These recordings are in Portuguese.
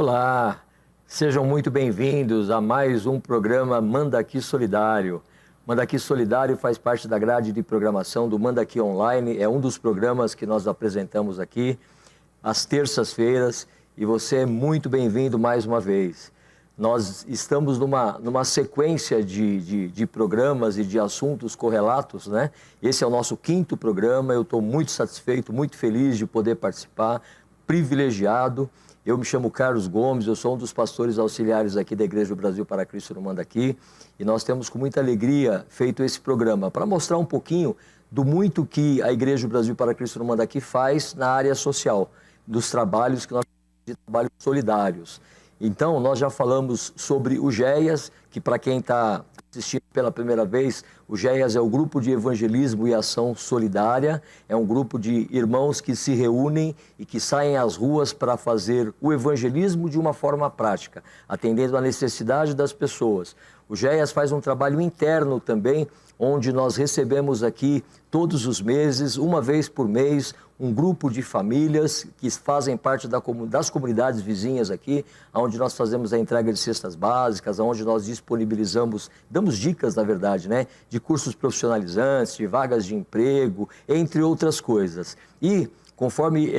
Olá, sejam muito bem-vindos a mais um programa Manda Aqui Solidário. Manda Aqui Solidário faz parte da grade de programação do Manda Aqui Online, é um dos programas que nós apresentamos aqui às terças-feiras e você é muito bem-vindo mais uma vez. Nós estamos numa sequência de programas e de assuntos correlatos, né? Esse é o nosso 5º programa, eu estou muito satisfeito, muito feliz de poder participar, privilegiado. Eu me chamo Carlos Gomes, eu sou um dos pastores auxiliares aqui da Igreja do Brasil para Cristo no Manda Aqui, e nós temos com muita alegria feito esse programa para mostrar um pouquinho do muito que a Igreja do Brasil para Cristo no Manda Aqui faz na área social, dos trabalhos que nós chamamos de trabalhos solidários. Então, nós já falamos sobre o GEAS, que para quem está assistindo pela primeira vez, o GEAS é o Grupo de Evangelismo e Ação Solidária, é um grupo de irmãos que se reúnem e que saem às ruas para fazer o evangelismo de uma forma prática, atendendo à necessidade das pessoas. O GEAS faz um trabalho interno também, onde nós recebemos aqui todos os meses, uma vez por mês, um grupo de famílias que fazem parte das comunidades vizinhas aqui, onde nós fazemos a entrega de cestas básicas, onde nós disponibilizamos, damos dicas, na verdade, né, de cursos profissionalizantes, de vagas de emprego, entre outras coisas. E, conforme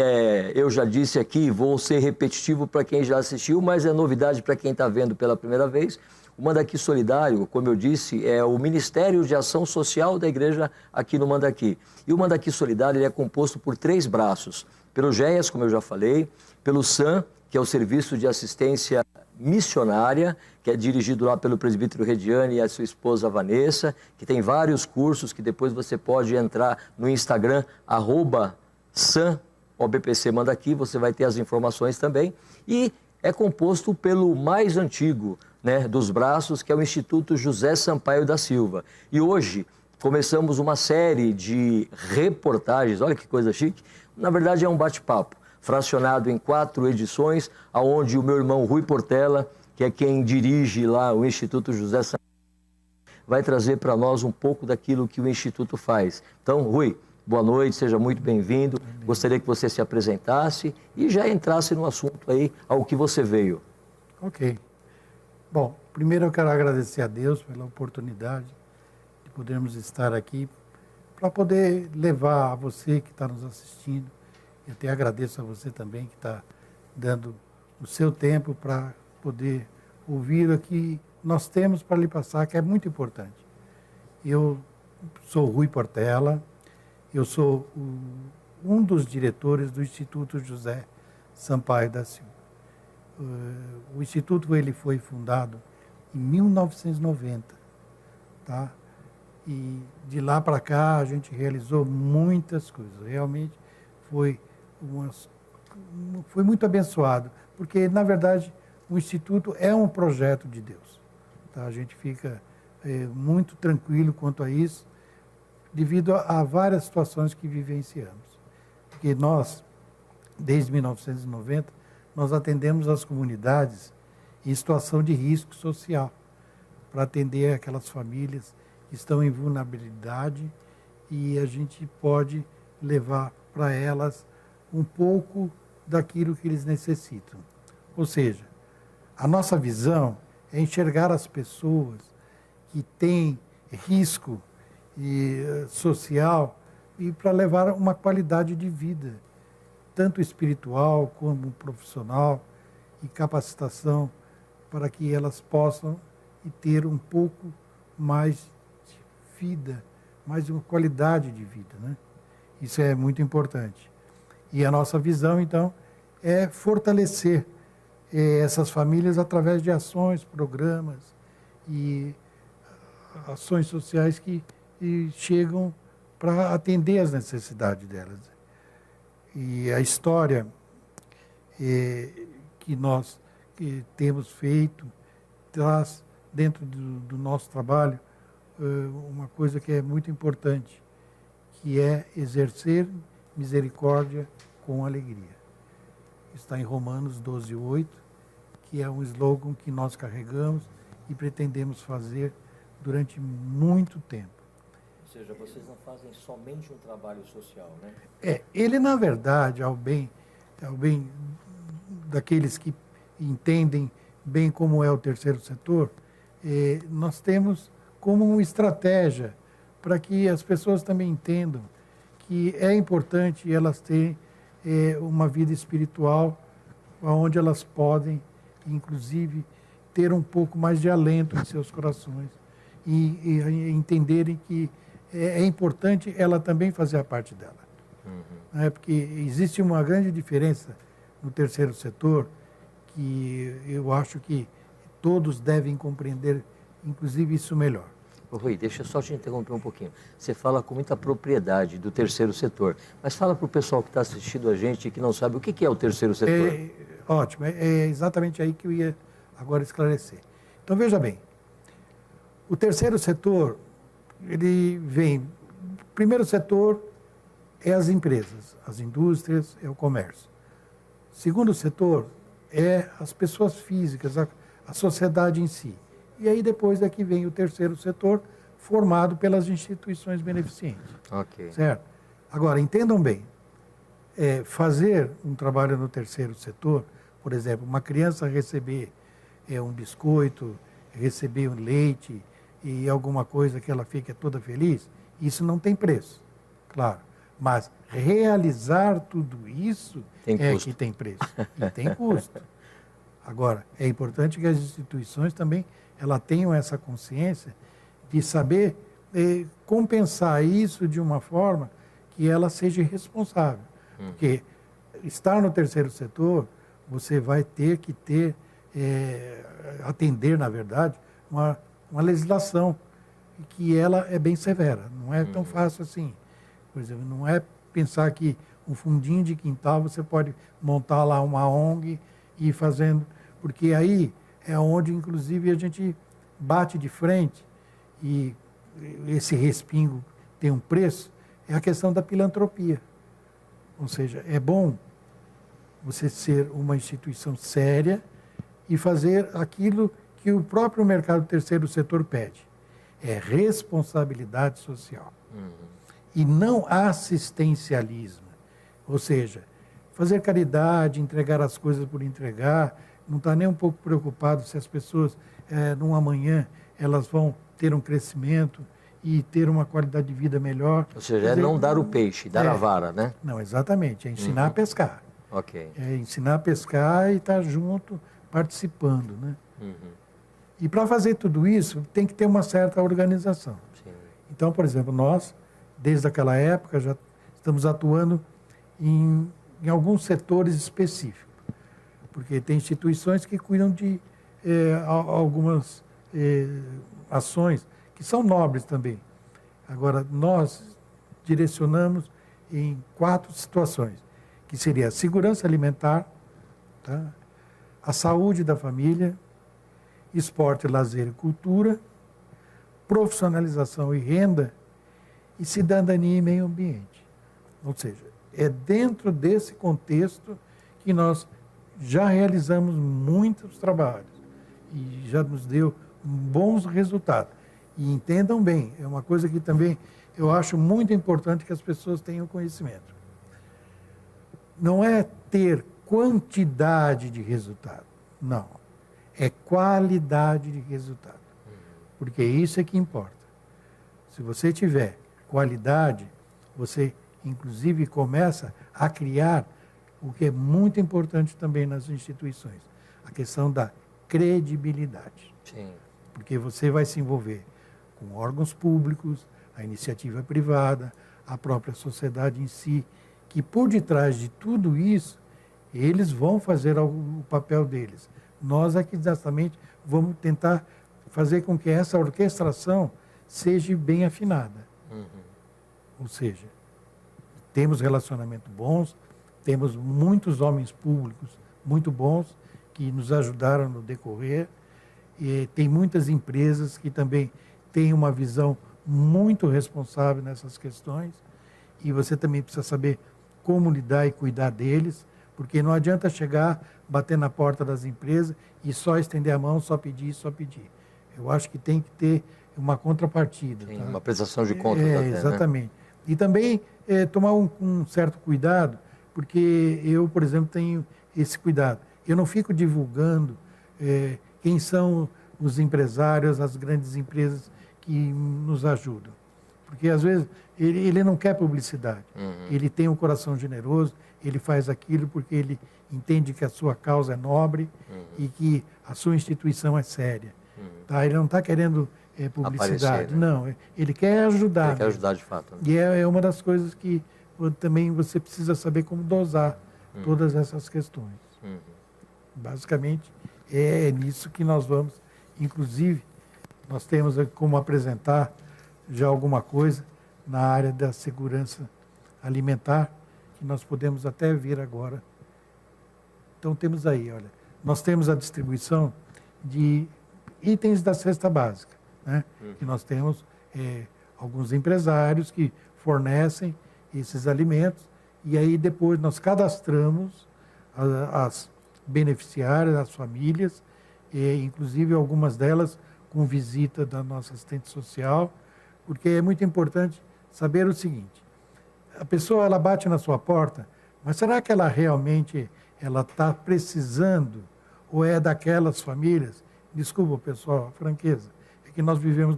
eu já disse aqui, vou ser repetitivo para quem já assistiu, mas é novidade para quem está vendo pela primeira vez. O Manda Aqui Solidário, como eu disse, é o Ministério de Ação Social da Igreja aqui no Manda Aqui. E o Manda Aqui Solidário ele é composto por 3 braços. Pelo GEAS, como eu já falei, pelo SAM, que é o Serviço de Assistência Missionária, que é dirigido lá pelo presbítero Rediane e a sua esposa Vanessa, que tem vários cursos que depois você pode entrar no Instagram, @SAMOBPC Manda Aqui, você vai ter as informações também. E é composto pelo mais antigo, né, dos braços, que é o Instituto José Sampaio da Silva. E hoje começamos uma série de reportagens, olha que coisa chique, na verdade é um bate-papo, fracionado em 4 edições, onde o meu irmão Rui Portela, que é quem dirige lá o Instituto José Sampaio, vai trazer para nós um pouco daquilo que o Instituto faz. Então, Rui, boa noite, seja muito bem-vindo. Gostaria que você se apresentasse e já entrasse no assunto aí, ao que você veio. Ok. Bom, primeiro eu quero agradecer a Deus pela oportunidade de podermos estar aqui para poder levar a você que está nos assistindo, e até agradeço a você também que está dando o seu tempo para poder ouvir o que nós temos para lhe passar, que é muito importante. Eu sou Rui Portela, eu sou um dos diretores do Instituto José Sampaio da Silva. O Instituto ele foi fundado em 1990, tá? E de lá para cá a gente realizou muitas coisas. Realmente foi muito abençoado, porque na verdade o Instituto é um projeto de Deus, tá? A gente fica muito tranquilo quanto a isso, devido a várias situações que vivenciamos. Porque nós, desde 1990, nós atendemos as comunidades em situação de risco social, para atender aquelas famílias que estão em vulnerabilidade, e a gente pode levar para elas um pouco daquilo que eles necessitam. Ou seja, a nossa visão é enxergar as pessoas que têm risco social e para levar uma qualidade de vida, tanto espiritual como profissional, e capacitação para que elas possam ter um pouco mais de vida, mais uma qualidade de vida, né? Isso é muito importante. E a nossa visão, então, é fortalecer essas famílias através de ações, programas e ações sociais que chegam para atender as necessidades delas. E a história que nós temos feito traz dentro do nosso trabalho uma coisa que é muito importante, que é exercer misericórdia com alegria. Está em Romanos 12:8, que é um slogan que nós carregamos e pretendemos fazer durante muito tempo. Ou seja, vocês não fazem somente um trabalho social, né? Ele, na verdade, ao bem daqueles que entendem bem como é o terceiro setor, nós temos como uma estratégia para que as pessoas também entendam que é importante elas terem uma vida espiritual onde elas podem, inclusive, ter um pouco mais de alento em seus corações e entenderem que é importante ela também fazer a parte dela. Porque existe uma grande diferença no terceiro setor que eu acho que todos devem compreender, inclusive, isso melhor. Rui, deixa eu só te interromper um pouquinho. Você fala com muita propriedade do terceiro setor, mas fala para o pessoal que está assistindo a gente e que não sabe o que é o terceiro setor. Ótimo, é exatamente aí que eu ia agora esclarecer. Então, veja bem, o terceiro setor, ele vem... O primeiro setor é as empresas, as indústrias, é o comércio. O segundo setor é as pessoas físicas, a sociedade em si. E aí depois daqui vem o terceiro setor, formado pelas instituições beneficentes. Ok. Certo? Agora, entendam bem, fazer um trabalho no terceiro setor, por exemplo, uma criança receber um biscoito, receber um leite e alguma coisa que ela fique toda feliz, isso não tem preço, claro. Mas realizar tudo isso que tem preço e tem custo. Agora, é importante que as instituições também tenham essa consciência de saber compensar isso de uma forma que ela seja responsável. Porque estar no terceiro setor, você vai ter que atender, na verdade, uma legislação que ela é bem severa. Não é tão fácil assim. Por exemplo, não é pensar que um fundinho de quintal você pode montar lá uma ONG e ir fazendo... Porque aí é onde, inclusive, a gente bate de frente e esse respingo tem um preço, é a questão da filantropia. Ou seja, é bom você ser uma instituição séria e fazer aquilo que o próprio mercado terceiro setor pede. É responsabilidade social. E não assistencialismo. Ou seja, fazer caridade, entregar as coisas por entregar, não está nem um pouco preocupado se as pessoas, num amanhã, elas vão ter um crescimento e ter uma qualidade de vida melhor. Ou seja, não dar o peixe, dar a vara, né? Não, exatamente. É ensinar a pescar. Ok. É ensinar a pescar e estar junto, participando, né? E para fazer tudo isso, tem que ter uma certa organização. Sim. Então, por exemplo, nós, desde aquela época, já estamos atuando em alguns setores específicos. Porque tem instituições que cuidam de algumas ações que são nobres também. Agora, nós direcionamos em 4 situações, que seria a segurança alimentar, tá? A saúde da família, esporte, lazer e cultura, profissionalização e renda e cidadania e meio ambiente. Ou seja, é dentro desse contexto que nós já realizamos muitos trabalhos e já nos deu bons resultados. E entendam bem, é uma coisa que também eu acho muito importante que as pessoas tenham conhecimento. Não é ter quantidade de resultado, não. É qualidade de resultado. Porque isso é que importa. Se você tiver qualidade, você inclusive começa a criar o que é muito importante também nas instituições, a questão da credibilidade. Sim. Porque você vai se envolver com órgãos públicos, a iniciativa privada, a própria sociedade em si, que por detrás de tudo isso, eles vão fazer o papel deles. Nós aqui exatamente vamos tentar fazer com que essa orquestração seja bem afinada. Ou seja, temos relacionamentos bons, temos muitos homens públicos muito bons que nos ajudaram no decorrer, e tem muitas empresas que também têm uma visão muito responsável nessas questões, e você também precisa saber como lidar e cuidar deles, porque não adianta chegar, bater na porta das empresas e só estender a mão, só pedir, só pedir. Eu acho que tem que ter uma contrapartida. Tem tá? uma prestação de contas até, exatamente. Né? E também tomar um certo cuidado, porque eu, por exemplo, tenho esse cuidado. Eu não fico divulgando quem são os empresários, as grandes empresas que nos ajudam. Porque, às vezes, ele não quer publicidade. Ele tem um coração generoso, ele faz aquilo porque ele entende que a sua causa é nobre e que a sua instituição é séria. Tá? Ele não está querendo publicidade, aparecer, né? não. Ele quer ajudar. Ele quer ajudar de fato. Né? E é uma das coisas que também você precisa saber como dosar todas essas questões. Basicamente, é nisso que nós vamos. Inclusive, nós temos como apresentar já alguma coisa na área da segurança alimentar, que nós podemos até ver agora. Então, temos aí, olha, nós temos a distribuição de itens da cesta básica, né? Que nós temos alguns empresários que fornecem esses alimentos e aí depois nós cadastramos as beneficiárias, as famílias, inclusive algumas delas com visita da nossa assistente social, porque é muito importante saber o seguinte: a pessoa ela bate na sua porta, mas será que ela realmente ela está precisando ou é daquelas famílias? Desculpa, pessoal, a franqueza, é que nós vivemos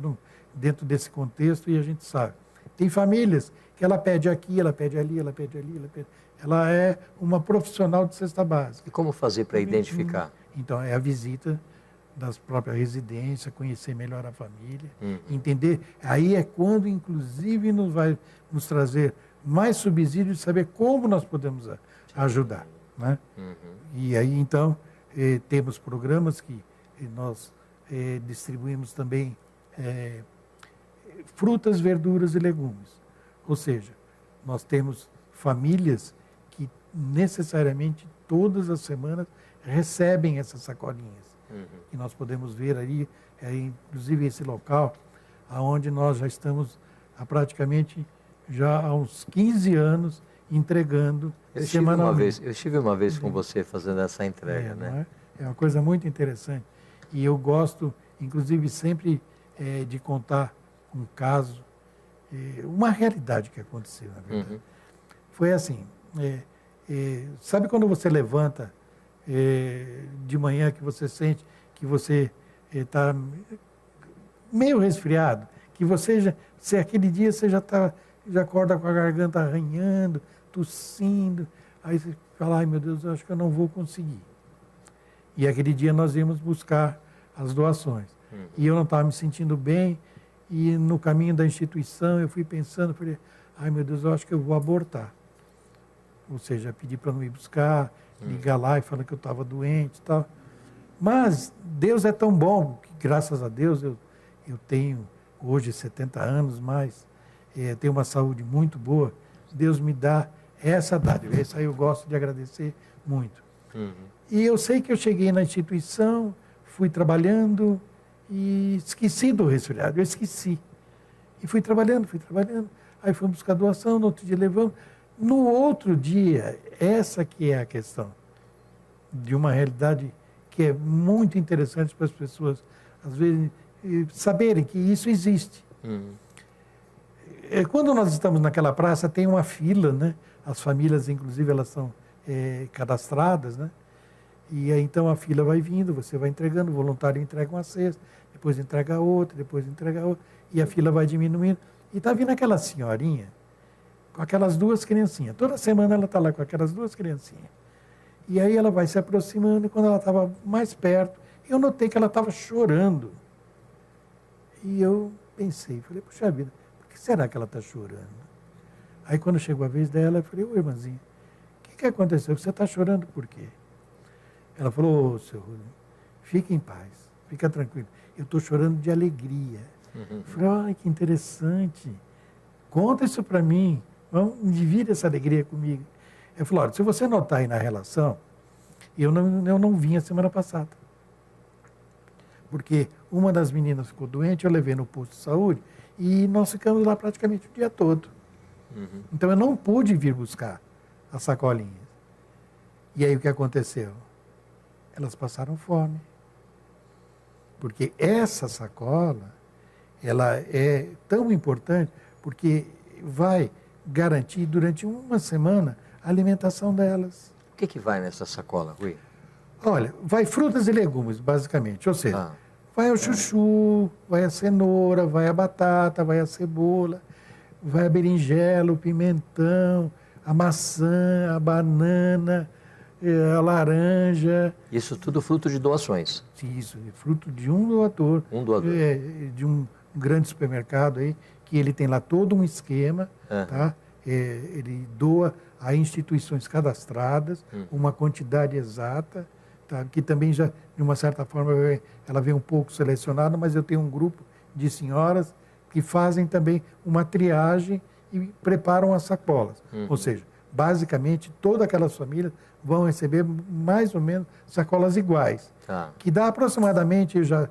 dentro desse contexto e a gente sabe. Tem famílias que ela pede aqui, ela pede ali, ela pede ali, ela pede. Ela é uma profissional de cesta básica. E como fazer para identificar? Então, é a visita das próprias residências, conhecer melhor a família, entender. Aí é quando, inclusive, vai nos trazer mais subsídios de saber como nós podemos ajudar. Né? E aí, então, temos programas que nós distribuímos também frutas, verduras e legumes. Ou seja, nós temos famílias que necessariamente todas as semanas recebem essas sacolinhas. E nós podemos ver aí, inclusive esse local, onde nós já estamos praticamente já há uns 15 anos entregando semanalmente. Eu estive uma vez com você fazendo essa entrega, né? É uma coisa muito interessante. E eu gosto, inclusive, sempre de contar um caso, uma realidade que aconteceu, na verdade. Foi assim, sabe quando você levanta de manhã que você sente que você está meio resfriado, que se aquele dia você já acorda com a garganta arranhando, tossindo, aí você fala, ai meu Deus, eu acho que eu não vou conseguir. E aquele dia nós íamos buscar as doações. E eu não estava me sentindo bem, e no caminho da instituição eu fui pensando, falei, ai meu Deus, eu acho que eu vou abortar. Ou seja, pedir para não ir buscar, ligar lá e falar que eu estava doente e tal. Mas Deus é tão bom, que graças a Deus eu tenho hoje 70 anos, mas tenho uma saúde muito boa. Deus me dá essa dádiva. Isso aí eu gosto de agradecer muito. E eu sei que eu cheguei na instituição, fui trabalhando e esqueci do resfriado, eu esqueci. E fui trabalhando. Aí fui buscar doação, no outro dia levamos. No outro dia, essa que é a questão de uma realidade que é muito interessante para as pessoas, às vezes, saberem que isso existe. Quando nós estamos naquela praça, tem uma fila, né? As famílias, inclusive, elas são cadastradas, né? E aí, então, a fila vai vindo, você vai entregando, o voluntário entrega uma cesta, depois entrega outra, e a fila vai diminuindo. E está vindo aquela senhorinha com aquelas duas criancinhas. Toda semana ela está lá com aquelas duas criancinhas. E aí ela vai se aproximando, e quando ela estava mais perto, eu notei que ela estava chorando. E eu pensei, falei, puxa vida, por que será que ela está chorando? Aí quando chegou a vez dela, eu falei, ô irmãzinha, o que aconteceu? Você está chorando por quê? Ela falou, ô, seu Rudney, fique em paz, fica tranquilo. Eu estou chorando de alegria. Eu falei, ai, que interessante. Conta isso para mim. Divide essa alegria comigo. Eu falei, olha, se você notar aí na relação, eu não vim a semana passada. Porque uma das meninas ficou doente, eu levei no posto de saúde e nós ficamos lá praticamente o dia todo. Então eu não pude vir buscar as sacolinhas. E aí o que aconteceu? Elas passaram fome. Porque essa sacola, ela é tão importante porque vai garantir durante uma semana a alimentação delas. O que vai nessa sacola, Rui? Olha, vai frutas e legumes, basicamente. Ou seja, Ah, vai o chuchu, vai a cenoura, vai a batata, vai a cebola, vai a berinjela, o pimentão, a maçã, a banana, a laranja. isso tudo fruto de doações. Isso, é fruto de um doador, Um doador. de um grande supermercado aí, que ele tem lá todo um esquema, Aham. tá? Ele doa a instituições cadastradas uma quantidade exata, tá? Que também já, de uma certa forma, ela vem um pouco selecionada, mas eu tenho um grupo de senhoras que fazem também uma triagem e preparam as sacolas. Ou seja, basicamente, todas aquelas famílias vão receber mais ou menos sacolas iguais, Tá. que dá aproximadamente, eu já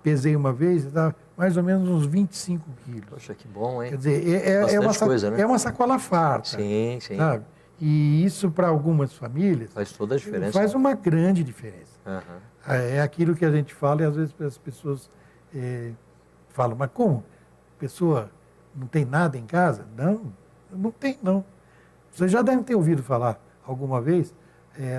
pesei uma vez, dá mais ou menos uns 25 quilos. Poxa, que bom, hein? Quer dizer, Bastante coisa, né? é uma sacola farta, Sim, sim. sabe? E isso, para algumas famílias, Faz toda a diferença. faz uma grande diferença. Aham. É aquilo que a gente fala e às vezes as pessoas falam, mas como? A pessoa não tem nada em casa? Não, não tem não. Vocês já devem ter ouvido falar alguma vez,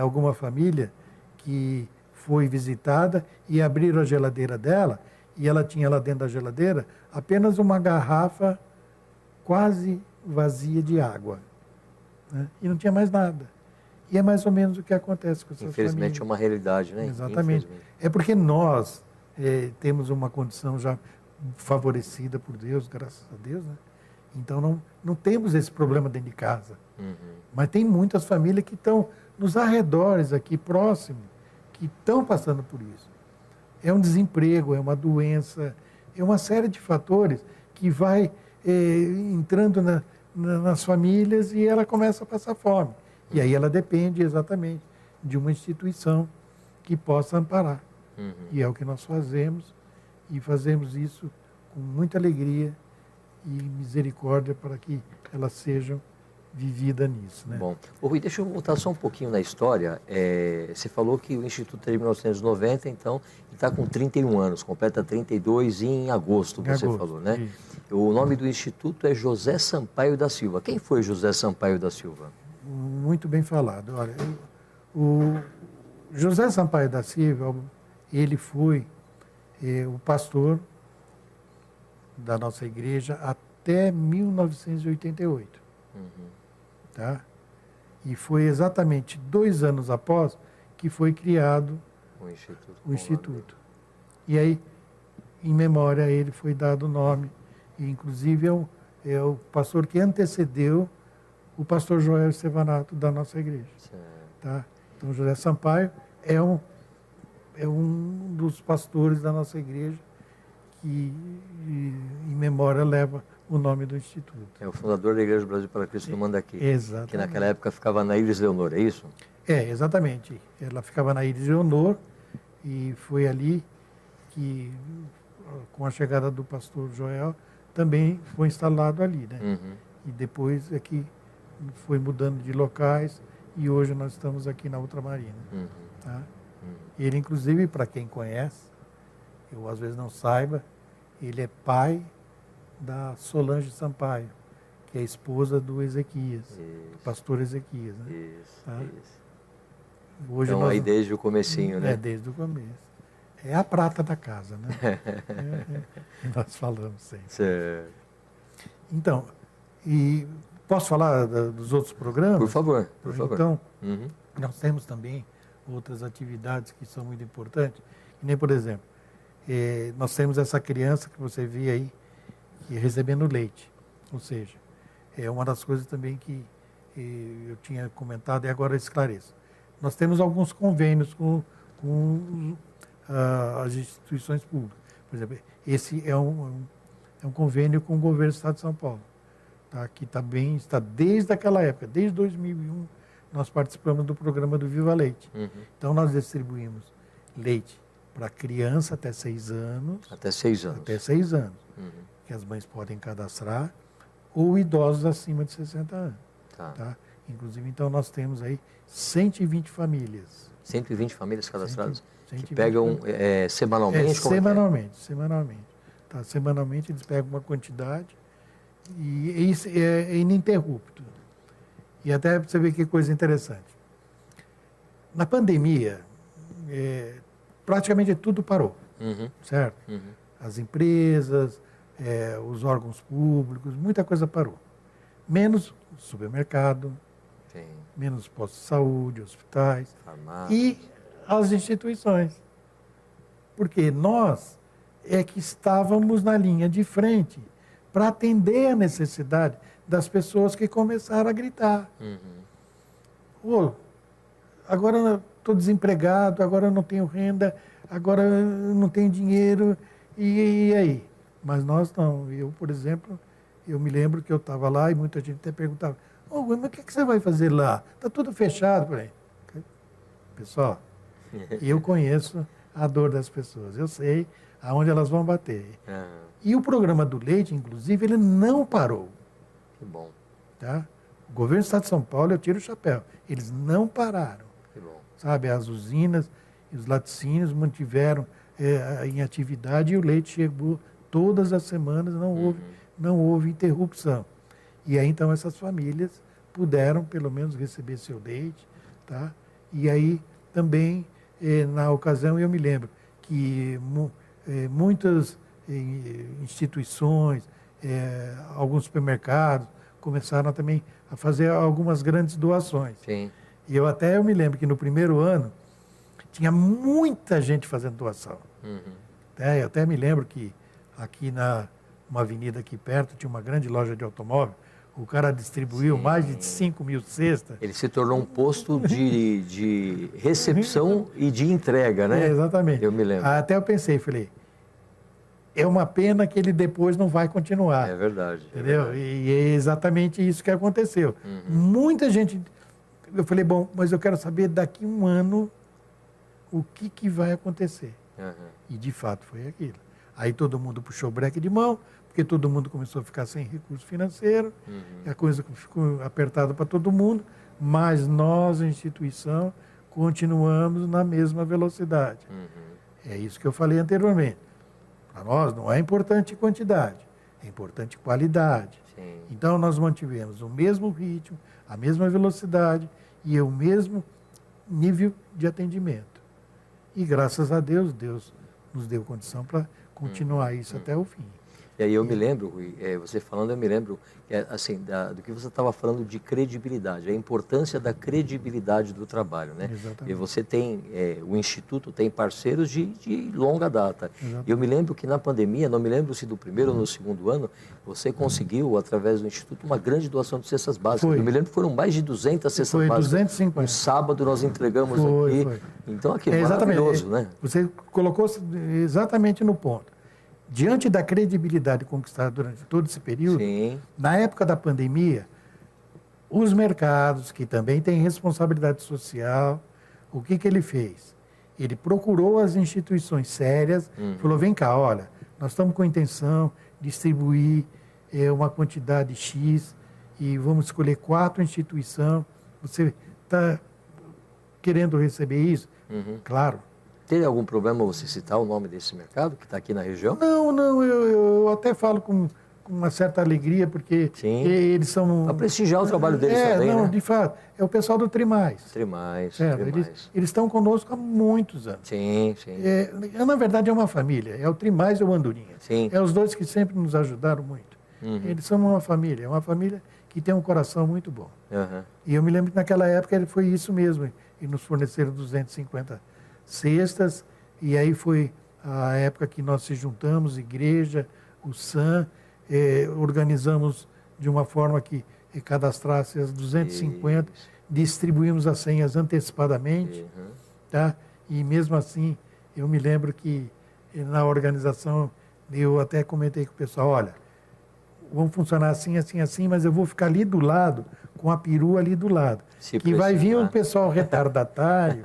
alguma família que foi visitada e abriram a geladeira dela e ela tinha lá dentro da geladeira apenas uma garrafa quase vazia de água, né? E não tinha mais nada. E é mais ou menos o que acontece com essas Infelizmente famílias. é uma realidade, né? Exatamente. Infelizmente. É porque nós temos uma condição já favorecida por Deus, graças a Deus, né? Então não temos esse problema dentro de casa. Mas tem muitas famílias que estão nos arredores aqui, próximos, que estão passando por isso. É um desemprego, é uma doença, é uma série de fatores que vai entrando nas famílias e ela começa a passar fome. E aí ela depende exatamente de uma instituição que possa amparar. E é o que nós fazemos, e fazemos isso com muita alegria e misericórdia para que elas sejam vividas nisso, né? Bom, ô Rui, deixa eu voltar só um pouquinho na história. Você falou que o Instituto é de 1990, então ele está com 31 anos, completa 32 em agosto, você falou, né? Isso. O nome do Instituto é José Sampaio da Silva. Quem foi José Sampaio da Silva? Muito bem falado. Olha, o José Sampaio da Silva, ele foi o pastor da nossa igreja até 1988. Tá? E foi exatamente 2 anos após que foi criado o Instituto. E aí, em memória a ele foi dado o nome, e inclusive é o pastor que antecedeu o pastor Joel Estevanato da nossa igreja. Tá? Então, José Sampaio é um dos pastores da nossa igreja que, em memória, leva o nome do Instituto. É o fundador da Igreja do Brasil para Cristo do Mandaqui. Exatamente. Que naquela época ficava na Iris Leonor, é isso? Exatamente. Ela ficava na Iris Leonor e foi ali que, com a chegada do pastor Joel, também foi instalado ali, né? E depois é que foi mudando de locais e hoje nós estamos aqui na Ultramarina. Tá? Ele, inclusive, para quem conhece, eu às vezes não saiba, ele é pai da Solange Sampaio, que é a esposa do Ezequias, do pastor Ezequias. Né? Isso, tá? isso. Hoje então nós, aí desde o comecinho, né? Desde o começo. É a prata da casa, né? Nós falamos sempre. Certo. Então, e posso falar dos outros programas? Por favor, por favor. Então, nós temos também outras atividades que são muito importantes, que nem, por exemplo, nós temos essa criança que você vê aí, que recebendo leite. Ou seja, é uma das coisas também que eu tinha comentado e agora eu esclareço. Nós temos alguns convênios com as instituições públicas. Por exemplo, esse é um convênio com o governo do Estado de São Paulo, tá? Que está desde aquela época, desde 2001, nós participamos do programa do Viva Leite. Então, nós distribuímos leite para criança até 6 anos. Até 6 anos. Até 6 anos. Que as mães podem cadastrar, ou idosos acima de 60 anos. Tá? Inclusive, então, nós temos aí 120 famílias. 120 famílias cadastradas? 120 que pegam semanalmente? Semanalmente. Tá? Semanalmente eles pegam uma quantidade e isso é ininterrupto. E até você ver que coisa interessante. Na pandemia, praticamente tudo parou, Uhum. certo? Uhum. As empresas, os órgãos públicos, muita coisa parou. Menos supermercado, Sim. menos postos de saúde, hospitais Farmácia. e as instituições. Porque nós é que estávamos na linha de frente para atender a necessidade das pessoas que começaram a gritar. Uhum. Ô, agora estou desempregado, agora não tenho renda, agora não tenho dinheiro, e aí? Mas nós não. Eu, por exemplo, eu me lembro que eu estava lá e muita gente até perguntava, ô, mas o que você vai fazer lá? Está tudo fechado por aí. Pessoal, eu conheço a dor das pessoas, eu sei aonde elas vão bater. Uhum. E o programa do leite, inclusive, ele não parou. Que bom. Tá? O governo do Estado de São Paulo, eu tiro o chapéu, eles não pararam. Que bom. Sabe, as usinas e os laticínios mantiveram em atividade e o leite chegou todas as semanas, não houve interrupção. E aí, então, essas famílias puderam, pelo menos, receber seu leite. Tá? E aí, também, na ocasião, eu me lembro que muitas instituições, alguns supermercados, começaram também a fazer algumas grandes doações. Sim. E eu me lembro que no primeiro ano tinha muita gente fazendo doação. Uhum. Eu até me lembro que aqui numa avenida aqui perto tinha uma grande loja de automóvel. O cara distribuiu mais de 5.000 cestas. Ele se tornou um posto de recepção e de entrega, né? Exatamente. Eu me lembro. Até eu pensei, falei, é uma pena que ele depois não vai continuar. É verdade. Entendeu? É verdade. E é exatamente isso que aconteceu. Muita gente... Eu falei, bom, mas eu quero saber daqui um ano o que vai acontecer. Uhum. E de fato foi aquilo. Aí todo mundo puxou o breque de mão, porque todo mundo começou a ficar sem recurso financeiro, e a coisa ficou apertada para todo mundo, mas nós, a instituição, continuamos na mesma velocidade. É isso que eu falei anteriormente. Para nós não é importante quantidade, é importante qualidade. Sim. Então nós mantivemos o mesmo ritmo, a mesma velocidade e o mesmo nível de atendimento. E graças a Deus, Deus nos deu condição para continuar isso até o fim. E aí eu me lembro, Rui, você falando, eu me lembro assim, do que você estava falando de credibilidade, a importância da credibilidade do trabalho, né? Exatamente. E você tem, o Instituto tem parceiros de longa data. Exatamente. Eu me lembro que na pandemia, não me lembro se do primeiro ou no segundo ano, você conseguiu, através do Instituto, uma grande doação de cestas básicas. Foi. Eu me lembro que foram mais de 200 cestas Foi básicas. 250. Um sábado nós entregamos aqui. Foi. Então, aqui, Exatamente. maravilhoso, né? Você colocou exatamente no ponto. Diante da credibilidade conquistada durante todo esse período, Sim. na época da pandemia, os mercados, que também têm responsabilidade social, o que ele fez? Ele procurou as instituições sérias, falou, vem cá, olha, nós estamos com a intenção de distribuir uma quantidade X e vamos escolher 4 instituições. Você está querendo receber isso? Claro. Teria algum problema você citar o nome desse mercado que está aqui na região? Não, eu até falo com uma certa alegria, porque Sim. eles são... Para prestigiar o trabalho deles também, não, né? de fato, é o pessoal do Trimais. Trimais, Certo? Trimais. Eles estão conosco há muitos anos. Sim. Na verdade, é uma família, é o Trimais e o Andorinha. Sim. É os dois que sempre nos ajudaram muito. Eles são uma família que tem um coração muito bom. Uhum. E eu me lembro que naquela época foi isso mesmo, e nos forneceram 250 cestas, e aí foi a época que nós se juntamos, igreja, o SAM, organizamos de uma forma que cadastrasse as 250, Isso. distribuímos as senhas antecipadamente, tá? E mesmo assim, eu me lembro que na organização, eu até comentei com o pessoal, olha, vamos funcionar assim, mas eu vou ficar ali do lado, com a perua ali do lado. Se que vai vir precisar. um pessoal retardatário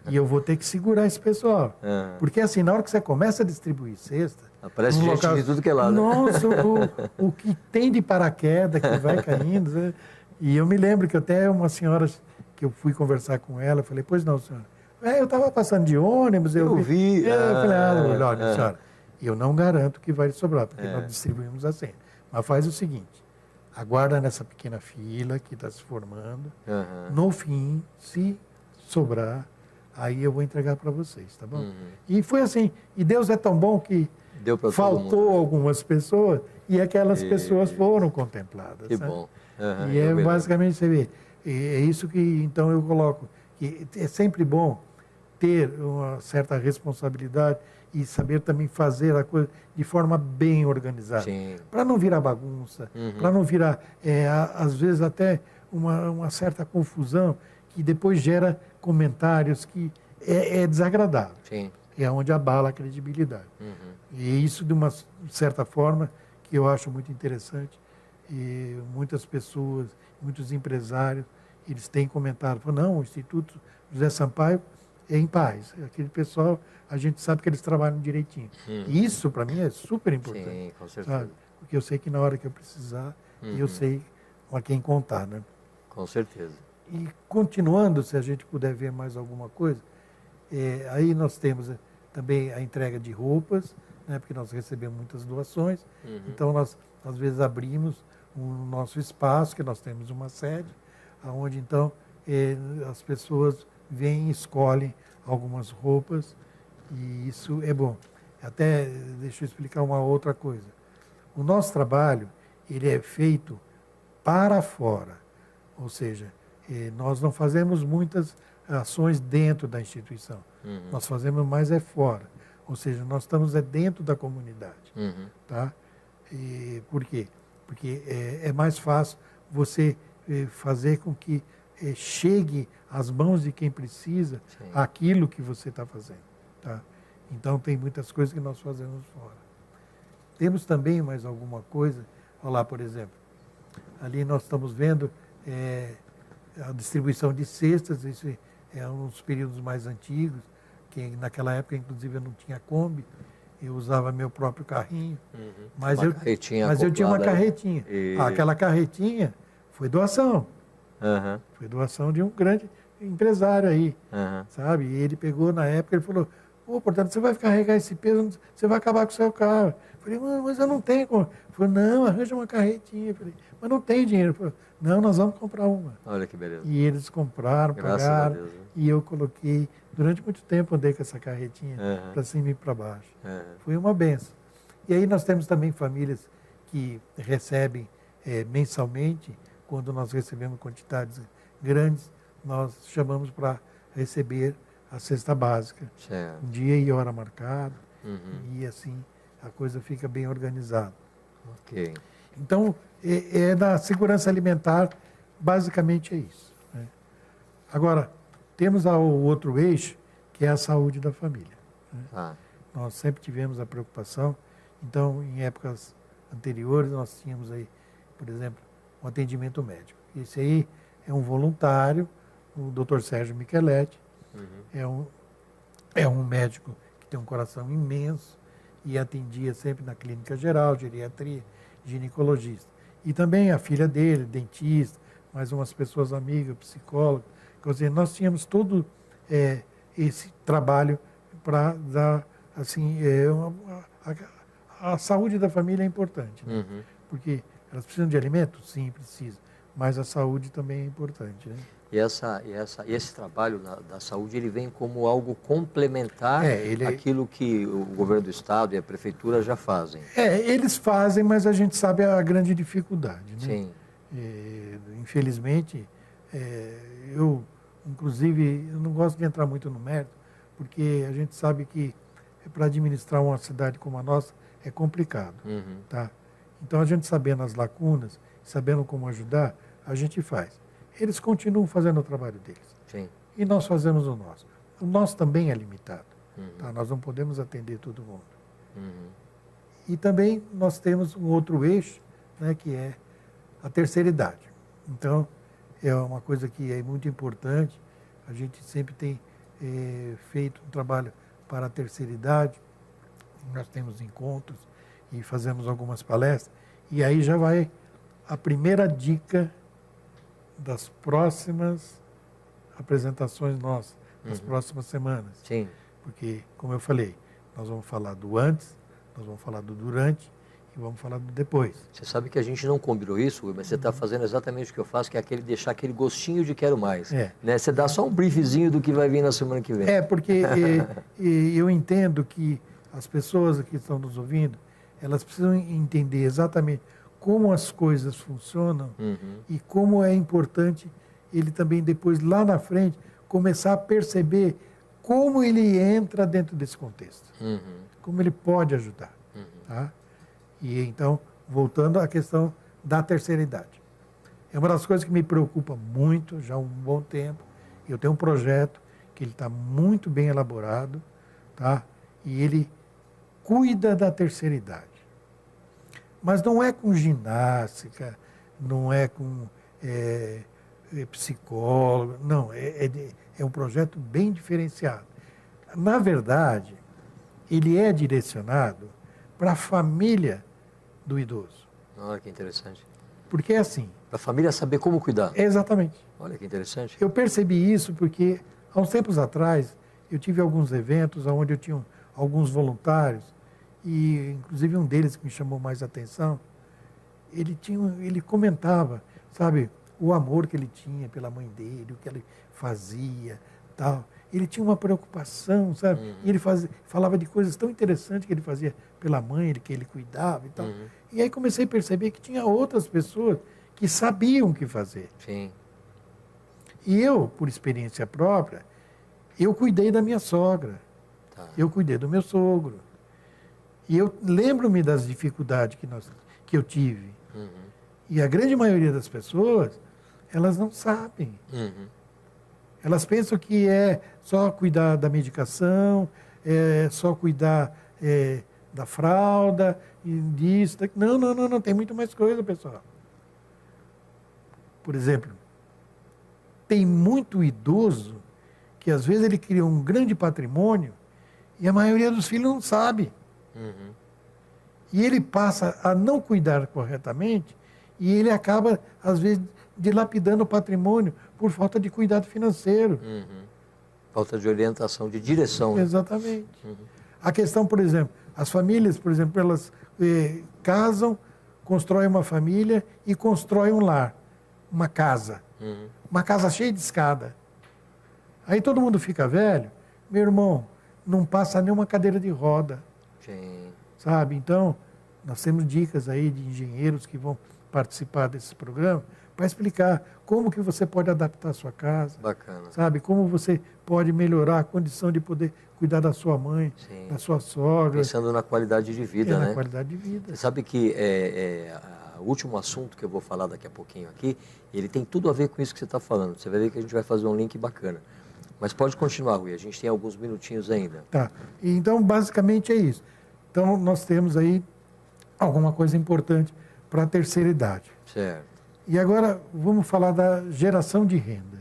e eu vou ter que segurar esse pessoal. Porque assim, na hora que você começa a distribuir cesta... Aparece gente de tudo que é lado. Nossa, o que tem de paraquedas que vai caindo. Né? E eu me lembro que até uma senhora que eu fui conversar com ela, falei, pois não, senhora. Eu estava passando de ônibus, eu vi. Eu falei, olha, senhora, eu não garanto que vai sobrar, porque nós distribuímos a senha. Mas faz o seguinte, aguarda nessa pequena fila que está se formando. No fim, se sobrar, aí eu vou entregar para vocês, tá bom? E foi assim, e Deus é tão bom que Deu para todo faltou mundo. algumas pessoas e aquelas pessoas foram contempladas. Que sabe? bom. E Eu é me lembro. basicamente, você vê, é isso que então eu coloco, que é sempre bom ter uma certa responsabilidade e saber também fazer a coisa de forma bem organizada. Sim. Para não virar bagunça, para não virar, às vezes, até uma certa confusão que depois gera comentários que é desagradável. Sim. É onde abala a credibilidade. E isso, de uma certa forma, que eu acho muito interessante. E muitas pessoas, muitos empresários, eles têm comentado, falam, não, o Instituto José Sampaio é em paz. Aquele pessoal, a gente sabe que eles trabalham direitinho. E isso, para mim, é super importante. Sim, com certeza. Sabe? Porque eu sei que na hora que eu precisar, eu sei a quem contar, né? Com certeza. E continuando, se a gente puder ver mais alguma coisa, aí nós temos também a entrega de roupas, né, porque nós recebemos muitas doações. Então, nós, às vezes, abrimos o nosso espaço, que nós temos uma sede, onde, então, as pessoas vêm e escolhem algumas roupas, e isso é bom. Até, deixa eu explicar uma outra coisa. O nosso trabalho, ele é feito para fora, ou seja, nós não fazemos muitas ações dentro da instituição. Nós fazemos mais fora. Ou seja, nós estamos dentro da comunidade. Tá? E por quê? Porque é mais fácil você fazer com que chegue às mãos de quem precisa aquilo que você está fazendo. Tá? Então, tem muitas coisas que nós fazemos fora. Temos também mais alguma coisa. Olha lá, por exemplo, ali nós estamos vendo a distribuição de cestas, isso é um dos períodos mais antigos, que naquela época, inclusive, eu não tinha Kombi, eu usava meu próprio carrinho, mas eu tinha uma carretinha. Aquela carretinha foi doação. Foi doação de um grande empresário aí, sabe? E ele pegou na época, ele falou, portanto, você vai carregar esse peso, você vai acabar com o seu carro. Eu falei, mas eu não tenho como. Ele falou, não, arranja uma carretinha. Eu falei, mas não tem dinheiro. Ele falou, não, nós vamos comprar uma. Olha que beleza. E eles compraram, Graças pagaram, a Deus, né? e eu coloquei, durante muito tempo andei com essa carretinha para cima e para baixo. Foi uma benção. E aí nós temos também famílias que recebem mensalmente, quando nós recebemos quantidades grandes, nós chamamos para receber a cesta básica. Certo. Um dia e hora marcado, e assim a coisa fica bem organizada. Ok. Então, na segurança alimentar, basicamente é isso. Né? Agora, temos o outro eixo, que é a saúde da família. Né? Nós sempre tivemos a preocupação, então, em épocas anteriores, nós tínhamos aí, por exemplo, um atendimento médico. Esse aí é um voluntário, o Dr. Sérgio Micheletti, é um médico que tem um coração imenso e atendia sempre na clínica geral, geriatria, ginecologista. E também a filha dele, dentista, mais umas pessoas amigas, psicólogo. Quer dizer, nós tínhamos todo esse trabalho para dar, assim, a saúde da família é importante, né? Porque elas precisam de alimento? Sim, precisam. Mas a saúde também é importante, né? E esse trabalho da saúde, ele vem como algo complementar àquilo que o governo do estado e a prefeitura já fazem. Eles fazem, mas a gente sabe a grande dificuldade, né? Sim. Infelizmente, eu, inclusive, eu não gosto de entrar muito no mérito, porque a gente sabe que para administrar uma cidade como a nossa é complicado, tá? Então, a gente sabendo as lacunas, sabendo como ajudar, a gente faz. Eles continuam fazendo o trabalho deles. Sim. E nós fazemos o nosso. O nosso também é limitado. Tá? Nós não podemos atender todo mundo. E também nós temos um outro eixo, né, que é a terceira idade. Então, é uma coisa que é muito importante. A gente sempre tem feito um trabalho para a terceira idade. Nós temos encontros e fazemos algumas palestras. E aí já vai a primeira dica das próximas apresentações nossas, das próximas semanas. Sim. Porque, como eu falei, nós vamos falar do antes, nós vamos falar do durante e vamos falar depois. Você sabe que a gente não combinou isso, mas você está fazendo exatamente o que eu faço, que é deixar aquele gostinho de quero mais. Né? Você dá só um briefzinho do que vai vir na semana que vem. Porque eu entendo que as pessoas que estão nos ouvindo, elas precisam entender exatamente como as coisas funcionam e como é importante ele também depois, lá na frente, começar a perceber como ele entra dentro desse contexto. Como ele pode ajudar. Tá? E então, voltando à questão da terceira idade. É uma das coisas que me preocupa muito, já há um bom tempo. Eu tenho um projeto que ele está muito bem elaborado, tá? E ele cuida da terceira idade. Mas não é com ginástica, não é com psicólogo, não, é um projeto bem diferenciado. Na verdade, ele é direcionado para a família do idoso. Olha que interessante. Porque é assim. Para a família saber como cuidar. Exatamente. Olha que interessante. Eu percebi isso porque, há uns tempos atrás, eu tive alguns eventos onde eu tinha alguns voluntários, e inclusive um deles que me chamou mais atenção, ele comentava, sabe, o amor que ele tinha pela mãe dele, o que ele fazia, tal. Ele tinha uma preocupação, sabe? E ele falava de coisas tão interessantes que ele fazia pela mãe, que ele cuidava e tal. E aí comecei a perceber que tinha outras pessoas que sabiam o que fazer. Sim. E eu, por experiência própria, eu cuidei da minha sogra. Tá. Eu cuidei do meu sogro. E eu lembro-me das dificuldades que eu tive. E a grande maioria das pessoas, elas não sabem. Elas pensam que é só cuidar da medicação, é só cuidar da fralda, e disso. Não, tem muito mais coisa, pessoal. Por exemplo, tem muito idoso que às vezes ele cria um grande patrimônio e a maioria dos filhos não sabe. E ele passa a não cuidar corretamente e ele acaba, às vezes, dilapidando o patrimônio por falta de cuidado financeiro. Falta de orientação, de direção. Né? Exatamente. A questão, por exemplo, as famílias, por exemplo, elas casam, constroem uma família e constroem um lar, uma casa. Uma casa cheia de escada. Aí todo mundo fica velho, meu irmão, não passa nenhuma cadeira de roda. Sim. Sabe? Então, nós temos dicas aí de engenheiros que vão participar desse programa para explicar como que você pode adaptar a sua casa. Bacana. Sabe? Como você pode melhorar a condição de poder cuidar da sua mãe, Sim. da sua sogra. Pensando na qualidade de vida, né? Na qualidade de vida. Você sabe que o último assunto que eu vou falar daqui a pouquinho aqui, ele tem tudo a ver com isso que você está falando. Você vai ver que a gente vai fazer um link bacana. Mas pode continuar, Rui, a gente tem alguns minutinhos ainda. Tá. Então, basicamente é isso. Então, nós temos aí alguma coisa importante para a terceira idade. Certo. E agora, vamos falar da geração de renda.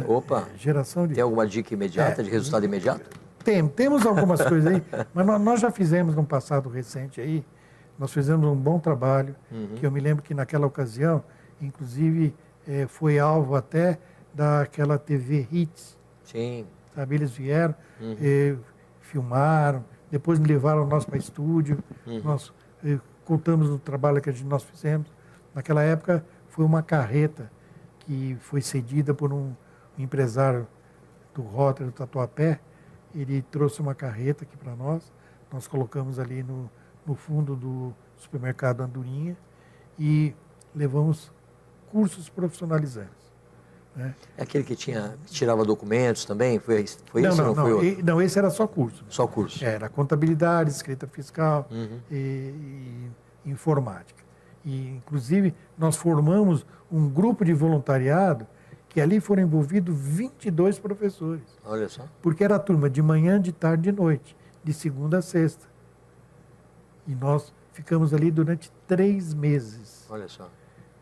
Opa! Geração de... Tem alguma dica imediata, de resultado imediato? Temos algumas coisas aí, mas nós já fizemos num passado recente aí, nós fizemos um bom trabalho, que eu me lembro que naquela ocasião, inclusive, foi alvo até daquela TV Hits. Sim. Sabe, eles vieram, filmaram, depois me levaram nós para estúdio, nós contamos o trabalho que nós fizemos. Naquela época foi uma carreta que foi cedida por um empresário do Rotary, do Tatuapé. Ele trouxe uma carreta aqui para nós colocamos ali no fundo do supermercado Andorinha e levamos cursos profissionalizantes. Né? É aquele que tirava documentos também? Foi esse ou não foi outro? Não, esse era só curso. Só curso. Era contabilidade, escrita fiscal e informática. E, inclusive, nós formamos um grupo de voluntariado que ali foram envolvidos 22 professores. Olha só. Porque era a turma de manhã, de tarde e de noite, de segunda a sexta. E nós ficamos ali durante 3 meses. Olha só.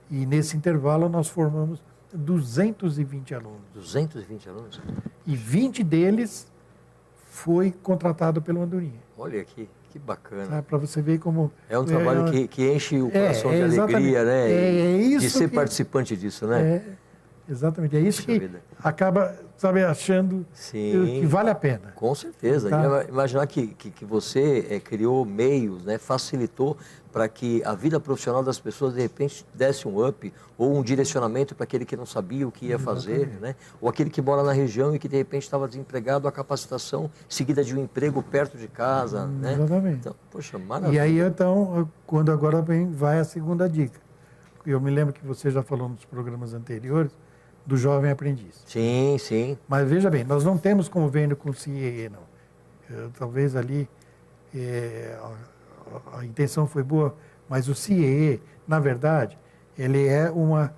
E nesse intervalo nós formamos 220 alunos. 220 alunos? E 20 deles foi contratado pelo Andorinha. Olha aqui. Que bacana. Para você ver como... É um trabalho que enche o coração de alegria, né? É isso de ser participante disso, né? Exatamente. É isso que acaba sabe, achando que vale a pena. Com certeza. Tá? Imaginar que você criou meios, né, facilitou para que a vida profissional das pessoas, de repente, desse um up ou um direcionamento para aquele que não sabia o que ia fazer, né? Ou aquele que mora na região e que, de repente, estava desempregado, a capacitação seguida de um emprego perto de casa, né? Exatamente. Então, poxa, maravilha. E aí, então, quando agora vai a segunda dica. Eu me lembro que você já falou nos programas anteriores do jovem aprendiz. Sim, sim. Mas veja bem, nós não temos convênio com o CIE, não. Talvez ali a intenção foi boa, mas o CIE, na verdade, ele é uma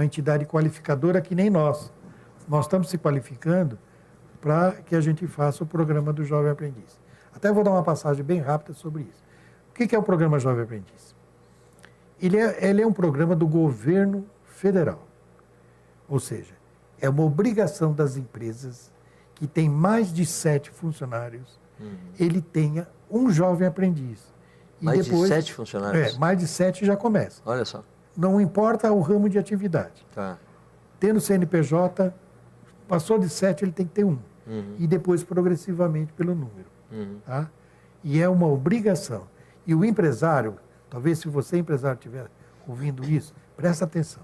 entidade qualificadora que nem nós. Nós estamos se qualificando para que a gente faça o programa do Jovem Aprendiz. Até vou dar uma passagem bem rápida sobre isso. O que é o programa Jovem Aprendiz? Ele é um programa do governo federal. Ou seja, é uma obrigação das empresas que tem mais de 7 funcionários, ele tenha um jovem aprendiz. E Mais depois, de 7 funcionários? Mais de 7 já começa. Olha só. Não importa o ramo de atividade. Tá. Tendo CNPJ, passou de 7, ele tem que ter um. E depois, progressivamente, pelo número. Tá? E é uma obrigação. E o empresário, talvez se você, empresário, estiver ouvindo isso, presta atenção.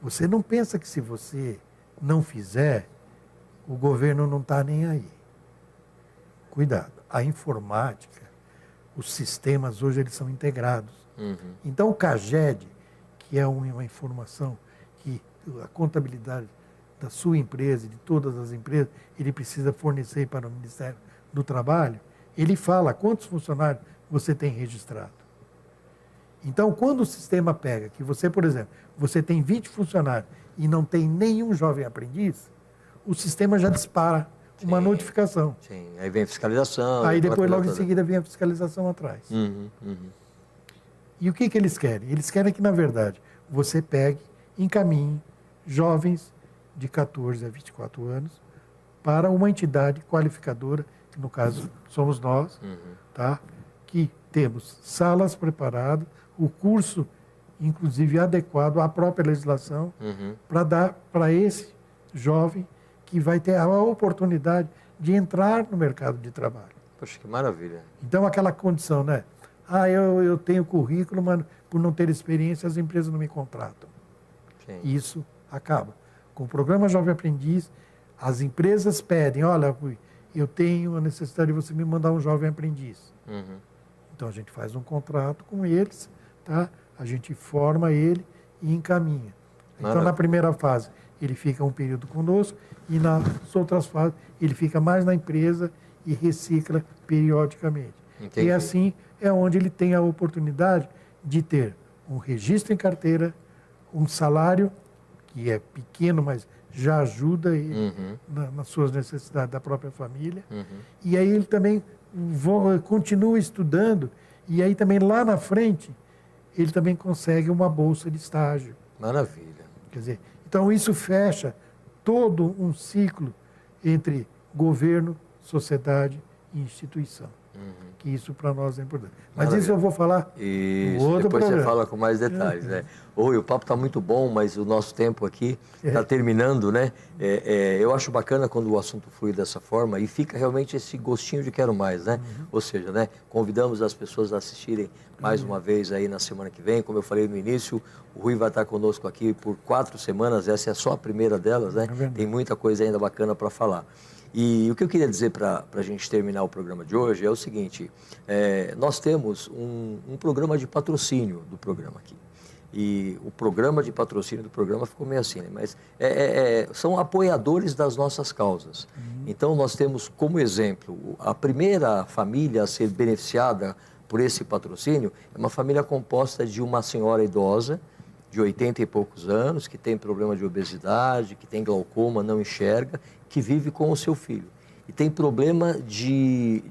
Você não pensa que se você não fizer, o governo não está nem aí. Cuidado. A informática, os sistemas hoje eles são integrados. Então o CAGED, que é uma informação que a contabilidade da sua empresa e de todas as empresas, ele precisa fornecer para o Ministério do Trabalho, ele fala quantos funcionários você tem registrado. Então, quando o sistema pega que você, por exemplo, você tem 20 funcionários e não tem nenhum jovem aprendiz, o sistema já dispara uma notificação. Sim, aí vem a fiscalização. Aí depois, logo em seguida, vem a fiscalização atrás. E o que eles querem? Eles querem que, na verdade, você pegue, encaminhe jovens de 14 a 24 anos para uma entidade qualificadora, que no caso somos nós, tá? Que temos salas preparadas, o curso, inclusive, adequado à própria legislação, para dar para esse jovem que vai ter a oportunidade de entrar no mercado de trabalho. Poxa, que maravilha. Então, aquela condição, né? Eu tenho currículo, mas por não ter experiência, as empresas não me contratam. Sim. Isso acaba. Com o programa Jovem Aprendiz, as empresas pedem, olha, Rui, eu tenho a necessidade de você me mandar um jovem aprendiz. Então, a gente faz um contrato com eles, tá? A gente forma ele e encaminha. Então, na primeira fase, ele fica um período conosco e nas outras fases, ele fica mais na empresa e recicla periodicamente. Entendi. E assim é onde ele tem a oportunidade de ter um registro em carteira, um salário, que é pequeno, mas já ajuda ele nas suas necessidades da própria família. E aí ele também continua estudando, e aí também lá na frente, ele também consegue uma bolsa de estágio. Maravilha. Quer dizer, então isso fecha todo um ciclo entre governo, sociedade e instituição. Que isso para nós é importante. Mas Maravilha. isso eu vou falar Isso, no outro depois programa. você fala com mais detalhes, né? Oi, o papo está muito bom, mas o nosso tempo aqui está terminando, né? Eu acho bacana quando o assunto flui dessa forma e fica realmente esse gostinho de quero mais, né? Ou seja, né? Convidamos as pessoas a assistirem mais uma vez aí na semana que vem. Como eu falei no início, o Rui vai estar conosco aqui por 4 semanas, essa é só a primeira delas, né? Tem muita coisa ainda bacana para falar. E o que eu queria dizer para a gente terminar o programa de hoje é o seguinte, nós temos um programa de patrocínio do programa aqui. E o programa de patrocínio do programa ficou meio assim, né? Mas são apoiadores das nossas causas. Então nós temos como exemplo, a primeira família a ser beneficiada por esse patrocínio é uma família composta de uma senhora idosa, de 80 e poucos anos, que tem problema de obesidade, que tem glaucoma, não enxerga, que vive com o seu filho. E tem problema de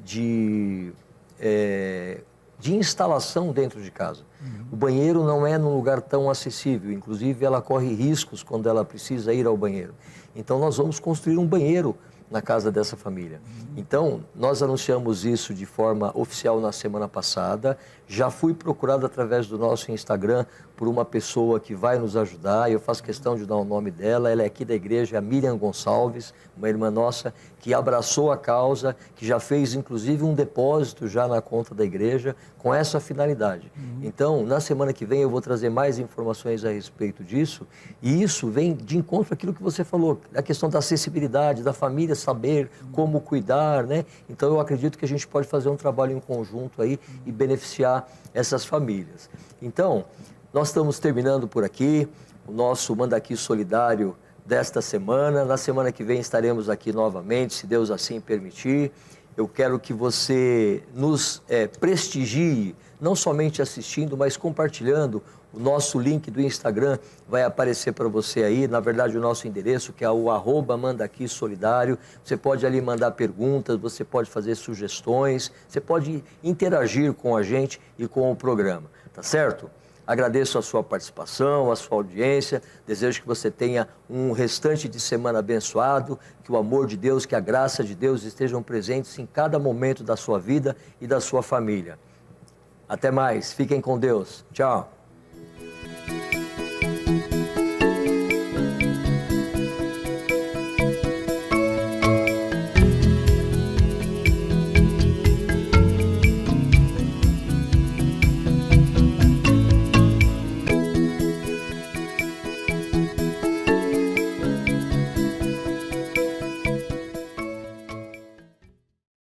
instalação dentro de casa. O banheiro não é num lugar tão acessível, inclusive ela corre riscos quando ela precisa ir ao banheiro. Então nós vamos construir um banheiro na casa dessa família. Então, nós anunciamos isso de forma oficial na semana passada. Já fui procurado através do nosso Instagram por uma pessoa que vai nos ajudar. Eu faço questão de dar o nome dela. Ela é aqui da igreja, a Miriam Gonçalves, uma irmã nossa que abraçou a causa, que já fez inclusive um depósito já na conta da igreja com essa finalidade. Então, na semana que vem eu vou trazer mais informações a respeito disso. E isso vem de encontro àquilo que você falou, a questão da acessibilidade, da família saber como cuidar, né? Então eu acredito que a gente pode fazer um trabalho em conjunto aí e beneficiar essas famílias. Então, nós estamos terminando por aqui o nosso Manda Aqui Solidário desta semana. Na semana que vem estaremos aqui novamente, se Deus assim permitir. Eu quero que você nos prestigie, não somente assistindo, mas compartilhando. O nosso link do Instagram vai aparecer para você aí, na verdade o nosso endereço, que é o @mandaquisolidário. Você pode ali mandar perguntas, você pode fazer sugestões, você pode interagir com a gente e com o programa, tá certo? Agradeço a sua participação, a sua audiência, desejo que você tenha um restante de semana abençoado, que o amor de Deus, que a graça de Deus estejam presentes em cada momento da sua vida e da sua família. Até mais, fiquem com Deus, tchau.